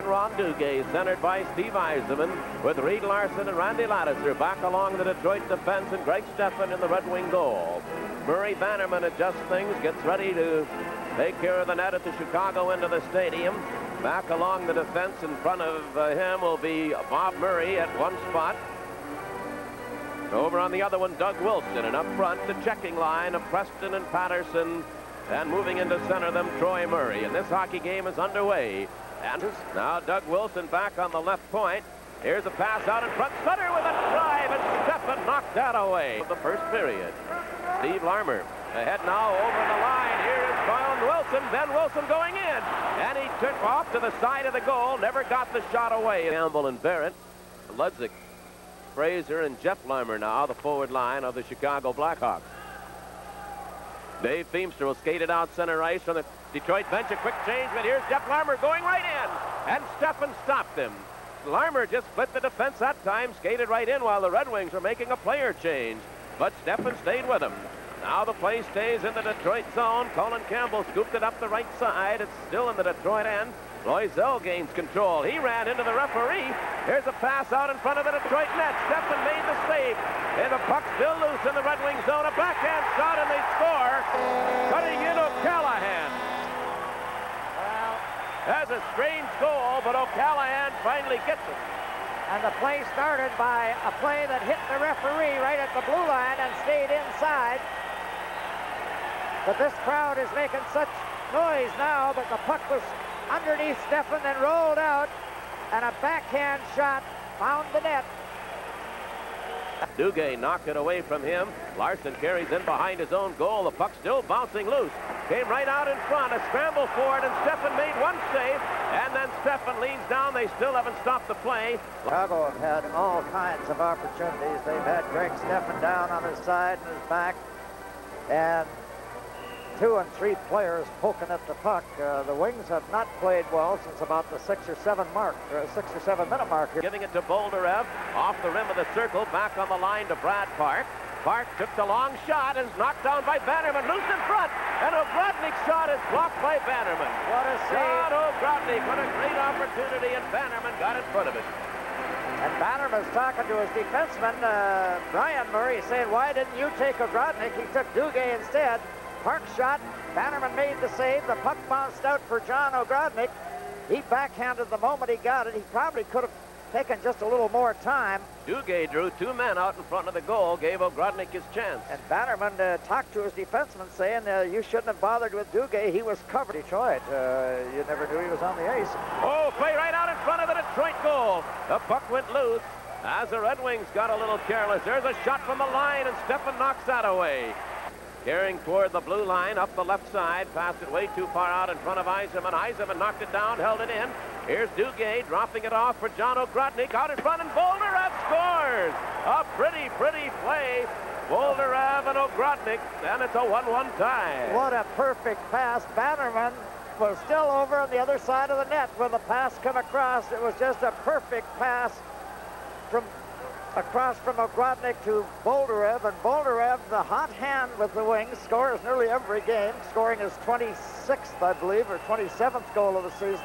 Ron Duguay, centered by Steve Yzerman, with Reed Larson and Randy Lattiser back along the Detroit defense, and Greg Steffen in the Red Wing goal. Murray Bannerman adjusts things, gets ready to take care of the net at the Chicago end of the stadium. Back along the defense in front of him will be Bob Murray at one spot. Over on the other one, Doug Wilson, and up front, the checking line of Preston and Patterson, and moving into center them, Troy Murray. And this hockey game is underway. And now Doug Wilson back on the left point. Here's a pass out in front. Sutter with a drive, and Steffen knocked that away. The first period. Steve Larmer ahead now over the line. Here is Colin Wilson. Ben Wilson going in. And he took off to the side of the goal. Never got the shot away. Campbell and Barrett, Ludzik, Fraser, and Jeff Larmer now, the forward line of the Chicago Blackhawks. Dave Feimster will skate it out center ice from the Detroit bench. A quick change, but here's Jeff Larmer going right in, and Steffen stopped him. Larmer just split the defense that time, skated right in while the Red Wings were making a player change, but Steffen stayed with him. Now the play stays in the Detroit zone. Colin Campbell scooped it up the right side. It's still in the Detroit end. Loisel gains control. He ran into the referee. Here's a pass out in front of the Detroit net. Steffen made the save. And the puck still loose in the Red Wing zone. A backhand shot, and they score. Cutting in O'Callahan. Well, that's a strange goal, but O'Callahan finally gets it. and the play started by a play that hit the referee right at the blue line and stayed inside. But this crowd is making such noise now, but the puck was underneath Steffen, then rolled out, and a backhand shot found the net. Duguay knocked it away from him. Larson carries in behind his own goal. The puck still bouncing loose. Came right out in front. A scramble for it, and Steffen made one save. And then Steffen leans down. They still haven't stopped the play. Chicago have had all kinds of opportunities. They've had Greg Steffen down on his side and his back, and 2 and 3 players poking at the puck. The Wings have not played well since about the 6 or 7 minute mark here. Giving it to Bolderev off the rim of the circle, back on the line to Brad Park. Park took the long shot and is knocked down by Bannerman, loose in front, and Ogrodnik's shot is blocked by Bannerman. What a save! John Ogrodnik, what a great opportunity, and Bannerman got in front of it. And Bannerman's talking to his defenseman, Brian Murray, saying, "Why didn't you take Ogrodnik? He took Duguay instead." Park shot, Bannerman made the save. The puck bounced out for John Ogrodnik. He backhanded the moment he got it. He probably could have taken just a little more time. Duguay drew 2 men out in front of the goal, gave Ogrodnik his chance. And Bannerman talked to his defenseman saying, you shouldn't have bothered with Duguay. He was covered. Detroit, you never knew he was on the ice. Oh, play right out in front of the Detroit goal. The puck went loose as the Red Wings got a little careless. There's a shot from the line, and Steffen knocks that away. Carrying toward the blue line, up the left side, passed it way too far out in front of Yzerman. Yzerman knocked it down, held it in. Here's Duguay dropping it off for John Ogrodnik, out in front, and Bolderev scores! A pretty play. Bolderev and Ogrodnik, and it's a 1-1 tie. What a perfect pass. Bannerman was still over on the other side of the net when the pass came across. It was just a perfect pass across from Ogrodnik to Bolderev, and Bolderev, the hot hand with the Wings, scores nearly every game, scoring his 26th, I believe, or 27th goal of the season.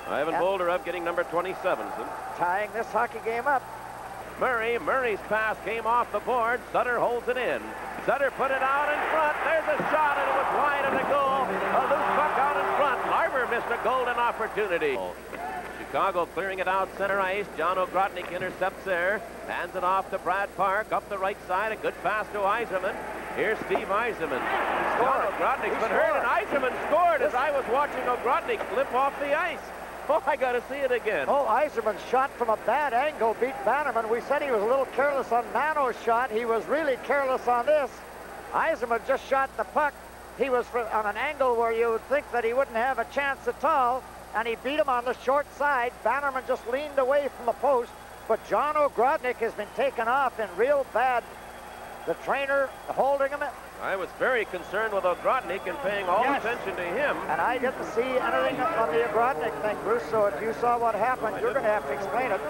Ivan Bolderev getting number 27. Tying this hockey game up. Murray's pass came off the board. Sutter holds it in. Sutter put it out in front. There's a shot, and it was wide of the goal. A loose puck out in front. Larmer missed a golden opportunity. Chicago clearing it out center ice. John Ogrodnik intercepts there. Hands it off to Brad Park. Up the right side. A good pass to Yzerman. Here's Steve Yzerman. John Ogrodnik's been hurt, and Yzerman scored as I was watching Ogrodnik slip off the ice. Oh, I got to see it again. Oh, Yzerman's shot from a bad angle beat Bannerman. We said he was a little careless on Mano's shot. He was really careless on this. Yzerman just shot the puck. He was on an angle where you would think that he wouldn't have a chance at all, and he beat him on the short side. Bannerman just leaned away from the post, but John Ogrodnik has been taken off in real bad. The trainer holding him. I was very concerned with Ogrodnik and paying all attention to him. And I didn't see anything on the Ogrodnik thing, Bruce, so if you saw what happened, you're going to have to explain it.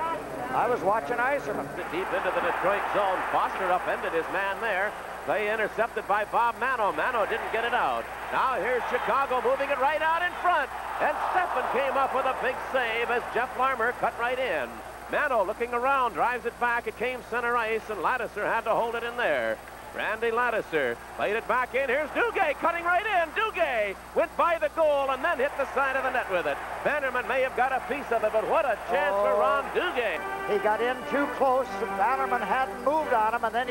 I was watching Yzerman. Deep into the Detroit zone. Foster upended his man there. Play intercepted by Bob Mano. Mano didn't get it out. Now here's Chicago moving it right out in front. And Steffen came up with a big save as Jeff Larmer cut right in. Mano looking around, drives it back. It came center ice, and Ladouceur had to hold it in there. Randy Ladouceur played it back in. Here's Duguay cutting right in. Duguay went by the goal and then hit the side of the net with it. Bannerman may have got a piece of it, but what a chance for Ron Duguay. He got in too close, and Bannerman hadn't moved on him, and then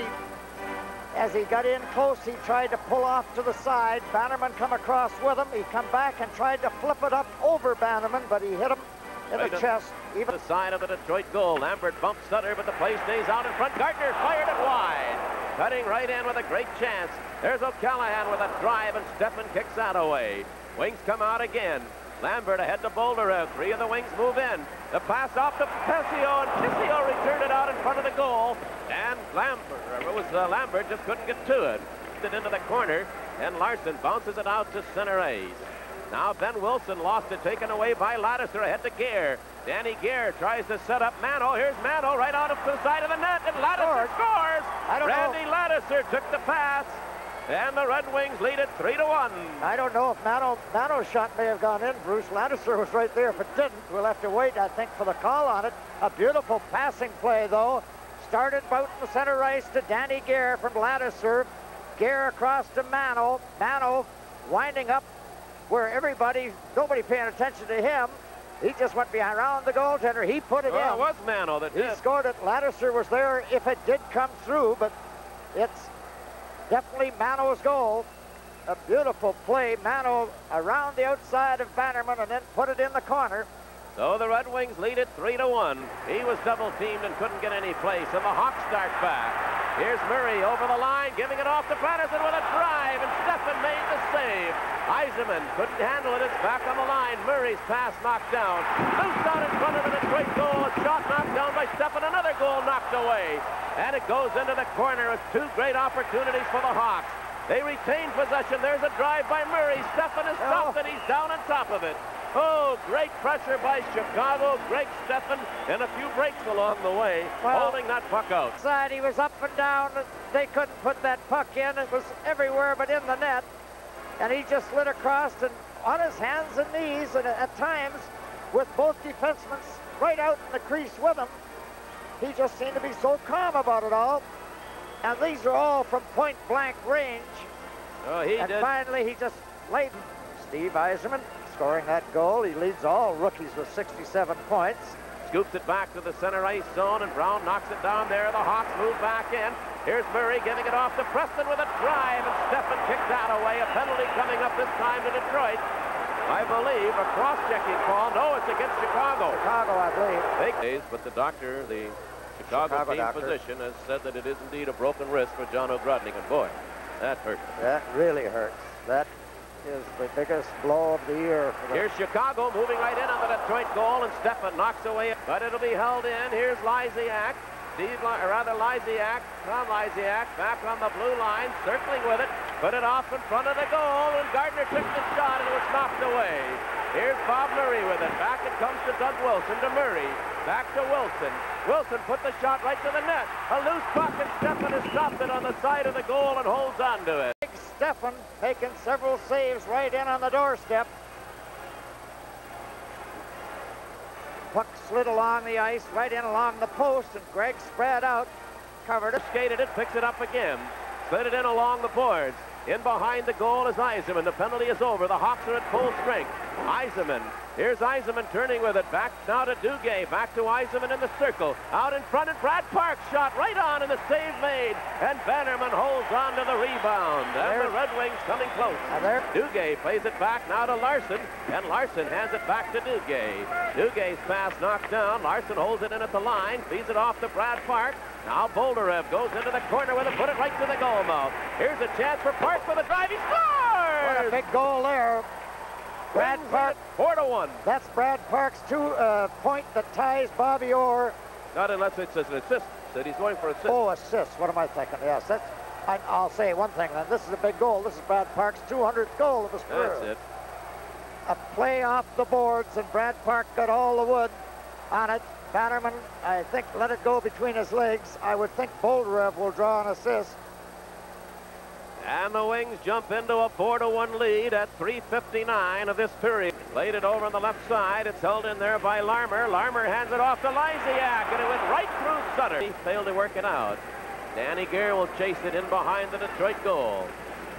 as he got in close, he tried to pull off to the side. Bannerman come across with him. He come back and tried to flip it up over Bannerman, but he hit him in the chest. Even the side of the Detroit goal. Lambert bumps Sutter, but the play stays out in front. Gardner fired it wide. Cutting right in with a great chance. There's O'Callaghan with a drive, and Steffen kicks that away. Wings come out again. Lambert ahead to Bolderev. Three of the wings move in. The pass off to Tessio, and Tessio returned it out in front of the goal. And Lambert just couldn't get to it. It into the corner, and Larson bounces it out to center ice. Now Ben Wilson lost it, taken away by Ladouceur, ahead to Gare. Danny Gare tries to set up Mano. Here's Mano right out of the side of the net, and Ladouceur scores. Randy Ladouceur took the pass, and the Red Wings lead it 3-1. I don't know if Mano's shot may have gone in, Bruce. Ladouceur was right there. If it didn't, we'll have to wait, I think, for the call on it. A beautiful passing play, though. Started out in the center ice to Danny Gare from Ladouceur. Gare across to Mano. Mano winding up where nobody paying attention to him. He just went behind around the goaltender. He put it in. It was Mano that did. He scored it. Ladouceur was there if it did come through, but it's definitely Mano's goal. A beautiful play. Mano around the outside of Bannerman and then put it in the corner. So the Red Wings lead it 3-1. He was double-teamed and couldn't get any place, and the Hawks start back. Here's Murray over the line, giving it off to Patterson with a drive, and Steffen made the save. Yzerman couldn't handle it. It's back on the line. Murray's pass knocked down. Loose out in front of the Detroit goal. A shot knocked down by Steffen. Another goal knocked away. And it goes into the corner with two great opportunities for the Hawks. They retain possession. There's a drive by Murray. Steffen is stopped, and he's down on top of it. Oh, great pressure by Chicago. Greg Steffen, and a few breaks along the way, holding that puck out. He was up and down. They couldn't put that puck in. It was everywhere but in the net. And he just slid across and on his hands and knees, and at times, with both defensemen right out in the crease with him, he just seemed to be so calm about it all. And these are all from point-blank range. Oh, Finally, he just laid Steve Yzerman scoring that goal. He leads all rookies with 67 points. Scoops it back to the center ice zone, and Brown knocks it down there. The Hawks move back in. Here's Murray giving it off to Preston with a drive, and Steffen kicked that away. A penalty coming up this time to Detroit. I believe a cross-checking call. No, it's against Chicago. Chicago, I believe. Big days, but the doctor, the Chicago team physician, has said that it is indeed a broken wrist for John O'Grodnik, and boy, that hurts. That really hurts. That is the biggest blow of the year. Here's Chicago moving right in on the Detroit goal, and Steffen knocks away, but it'll be held in. Here's Lysiak. Lysiak, Tom Lysiak, back on the blue line, circling with it, put it off in front of the goal, and Gardner took the shot, and it was knocked away. Here's Bob Murray with it. Back it comes to Doug Wilson, to Murray. Back to Wilson. Wilson put the shot right to the net. A loose puck, and Steffen has stopped it on the side of the goal and holds on to it. Big Steffen making several saves right in on the doorstep. Puck slid along the ice, right in along the post, and Greg spread out, covered it. Skated it, picks it up again. Slid it in along the boards. In behind the goal is Yzerman. The penalty is over. The Hawks are at full strength. Yzerman. Here's Yzerman turning with it. Back now to Duguay. Back to Yzerman in the circle. Out in front, and Brad Park shot right on, and the save made. And Bannerman holds on to the rebound. And the Red Wings coming close. Duguay plays it back now to Larson, and Larson hands it back to Duguay. Dugay's pass knocked down. Larson holds it in at the line. Feeds it off to Brad Park. Now Bolderev goes into the corner with it, put it right to the goal mouth. Here's a chance for Park for the drive. He scores! What a big goal there. Brad Park, 4-1. That's Brad Park's point that ties Bobby Orr. Not unless it's an assist. Said he's going for assist. Oh, assist. What am I thinking? Yes, I'll say one thing then. This is a big goal. This is Brad Park's 200th goal of his career. That's it. A play off the boards, and Brad Park got all the wood on it. Bannerman, I think, let it go between his legs. I would think Bolderev will draw an assist. And the Wings jump into a 4-1 lead at 3:59 of this period. Played it over on the left side. It's held in there by Larmer. Larmer hands it off to Lysiak, and it went right through Sutter. He failed to work it out. Danny Gare will chase it in behind the Detroit goal.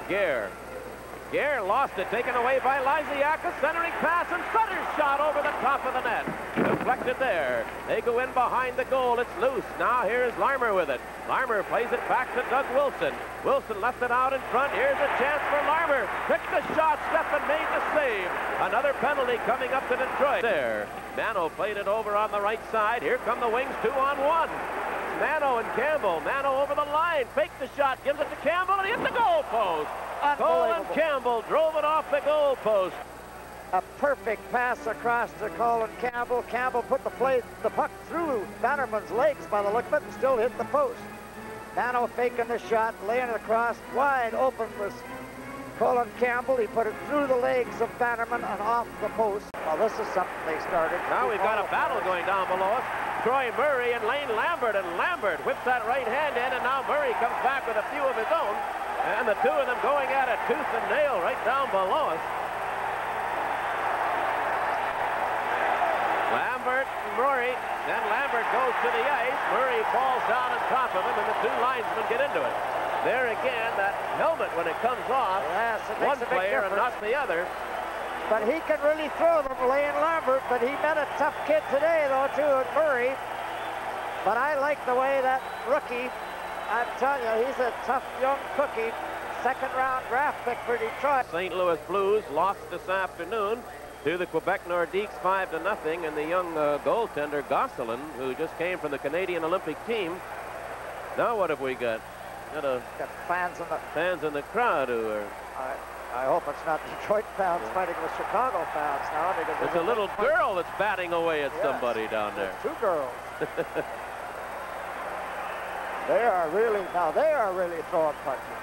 Gare lost it, taken away by Lysiak. A centering pass, and Sutter's shot over the top of the net. Deflected there. They go in behind the goal. It's loose. Now here's Larmer with it. Larmer plays it back to Doug Wilson. Wilson left it out in front. Here's a chance for Larmer. Took the shot. Steffen made the save. Another penalty coming up to Detroit. There. Mano played it over on the right side. Here come the Wings 2-on-1. Mano and Campbell. Mano over the line. Faked the shot. Gives it to Campbell, and he hit the goal post. Colin Campbell drove it off the goal post. A perfect pass across to Colin Campbell. Campbell put the puck through Bannerman's legs by the look of it and still hit the post. Mano faking the shot, laying it across. Wide open was Colin Campbell. He put it through the legs of Bannerman and off the post. Well, this is something they started. Now we've got a battle going down below us. Troy Murray and Lane Lambert, and Lambert whips that right hand in, and now Murray comes back with a few of his own. And the two of them going at it tooth and nail right down below us. Lambert and Murray. Then Lambert goes to the ice. Murray falls down on top of him, and the two linesmen get into it. There again, that helmet, when it comes off, yes, it one makes a big player and not the other. But he can really throw them, Lane Lambert. But he met a tough kid today, though, too, at Murray. But I like the way that rookie, I'm telling you, he's a tough young cookie. Second-round draft pick for Detroit. St. Louis Blues lost this afternoon to the Quebec Nordiques 5-0, and the young goaltender Gosselin, who just came from the Canadian Olympic team. Now what have we got? Got fans in the crowd who are. I hope it's not Detroit fans fighting with Chicago fans now. Because it's a little girl that's batting away at somebody down there. Two girls. They are really throwing punches.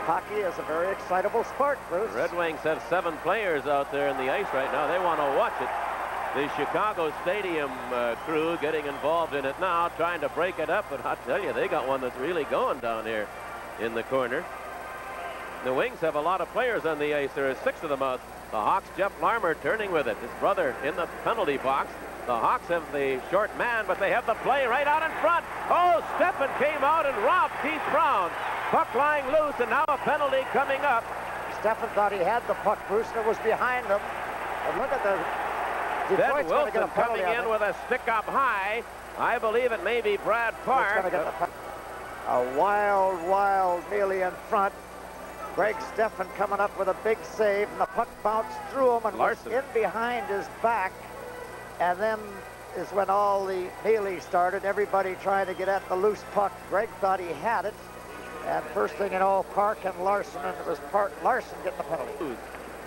Hockey is a very excitable sport, Bruce. The Red Wings have 7 players out there in the ice right now. They want to watch it. The Chicago Stadium crew getting involved in it now, trying to break it up. But I tell you, they got one that's really going down here in the corner. The Wings have a lot of players on the ice. There are 6 of them out. The Hawks, Jeff Larmer turning with it. His brother in the penalty box. The Hawks have the short man, but they have the play right out in front. Oh, Steffen came out and robbed Keith Brown. Puck lying loose, and now a penalty coming up. Steffen thought he had the puck, Bruce, and it was behind him. And look at the Ben Wilson coming in with a stick up high. I believe it may be Brad Park. A wild melee in front. Greg Steffen coming up with a big save, and the puck bounced through him and was in behind his back. And then is when all the melee started, everybody trying to get at the loose puck. Greg thought he had it. And first thing you know, Park and Larson, and it was Larson getting the penalty.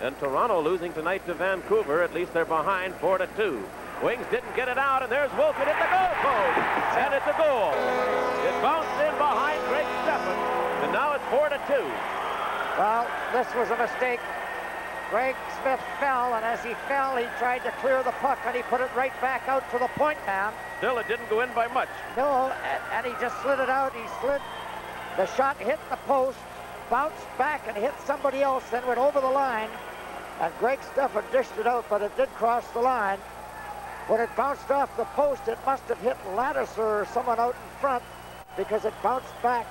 And Toronto losing tonight to Vancouver. At least they're behind 4-2. Wings didn't get it out, and there's Wilson at the goal post. And it's a goal. It bounced in behind Greg Steffen, and now it's 4-2. Well, this was a mistake. Greg Smith fell, and as he fell, he tried to clear the puck, and he put it right back out to the point man. Still, it didn't go in by much. No, and he just slid it out. He slid. The shot hit the post, bounced back and hit somebody else, then went over the line. And Greg Steffen dished it out, but it did cross the line. When it bounced off the post, it must have hit Lattiser or someone out in front because it bounced back.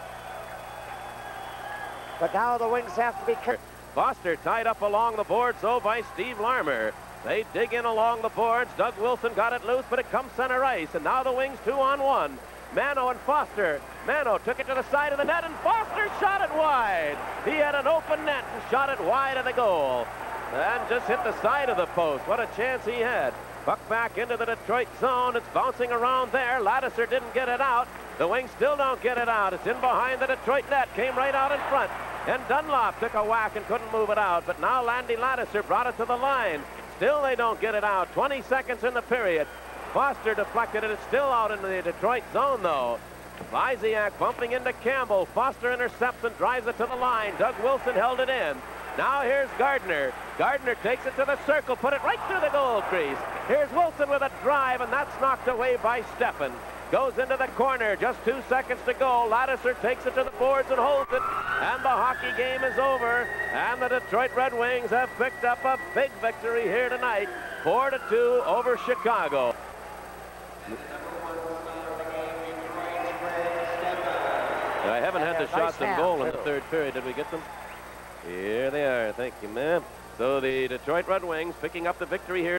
But now the Wings have to be careful. Foster tied up along the boards, though, by Steve Larmer. They dig in along the boards. Doug Wilson got it loose, but it comes center ice. And now the Wings 2-on-1. Mano and Foster. Mano took it to the side of the net, and Foster shot it wide. He had an open net and shot it wide of the goal. And just hit the side of the post. What a chance he had. Puck back into the Detroit zone. It's bouncing around there. Lattiser didn't get it out. The Wings still don't get it out. It's in behind the Detroit net. Came right out in front. And Dunlop took a whack and couldn't move it out. But now Landy Lattiser brought it to the line. Still they don't get it out. 20 seconds in the period. Foster deflected it. It's still out in the Detroit zone, though. Lysiak bumping into Campbell. Foster intercepts and drives it to the line. Doug Wilson held it in. Now here's Gardner. Gardner takes it to the circle, put it right through the goal crease. Here's Wilson with a drive, and that's knocked away by Steffen. Goes into the corner. Just 2 seconds to go. Lattiser takes it to the boards and holds it. And the hockey game is over. And the Detroit Red Wings have picked up a big victory here tonight. 4-2 over Chicago. I haven't had the shots on goal in the third period. Did we get them? Here they are. Thank you, ma'am. So the Detroit Red Wings picking up the victory here.